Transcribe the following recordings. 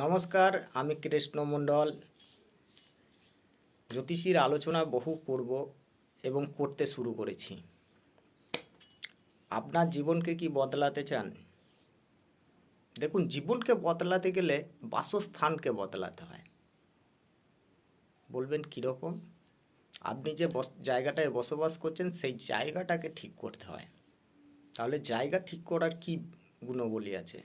নমস্কার, আমি কৃষ্ণ মণ্ডল। জ্যোতিষীর আলোচনা বহু করব এবং করতে শুরু করেছি। আপনার জীবনকে কি বদলাতে চান? দেখুন, জীবনকে বদলাতে গেলে বাসস্থানকে বদলাতে হয়। বলবেন কীরকম? আপনি যে জায়গাটায় বসবাস করছেন সেই জায়গাটাকে ঠিক করতে হয়। তাহলে জায়গা ঠিক করার কি গুণবলী আছে?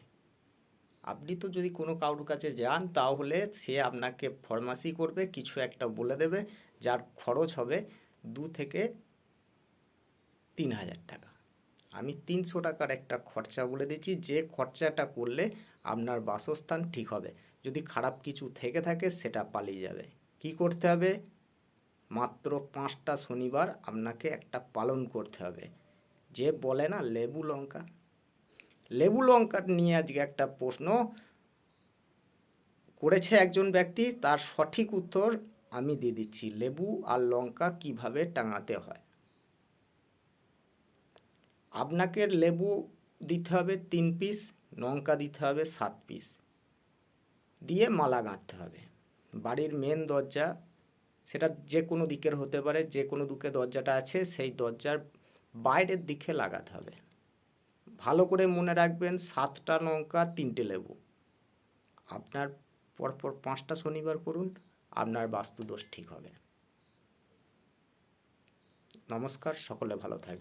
আপনি তো যদি কোনো কারোর কাছে যান তাহলে সে আপনাকে ফরমাশি করবে, কিছু একটা বলে দেবে, যার খরচ হবে 2 থেকে 3 হাজার টাকা। আমি 300 টাকার একটা খরচা বলে দিচ্ছি, যে খরচাটা করলে আপনার বাসস্থান ঠিক হবে। যদি খারাপ কিছু থেকে থাকে সেটা পালিয়ে যাবে। কি করতে হবে? মাত্র 5টা শনিবার আপনাকে একটা পালন করতে হবে। যে বলে না লেবু লঙ্কা, লেবু লঙ্কা নিয়ে আজকে একটা প্রশ্ন করেছে একজন ব্যক্তি, তার সঠিক উত্তর আমি দিয়ে দিচ্ছি। লেবু আর লঙ্কা কিভাবে টাঙাতে হয়। আপনাকে লেবু দিতে হবে 3 পিস, লঙ্কা দিতে হবে 7 পিস, দিয়ে মালা গাঁথতে হবে। বাড়ির মেন দরজা, সেটা যে কোনো দিকের হতে পারে, যে কোনো দিকে দরজাটা আছে সেই দরজার বাইরের দিকে লাগাতে হবে। ভালো করে মনে রাখবেন, 7টা লঙ্কা 3টে লেবু। আপনার পরপর 5টা শনিবার করুন, আপনার বাস্তুদোষ ঠিক হবে। নমস্কার, সকলে ভালো থাকবেন।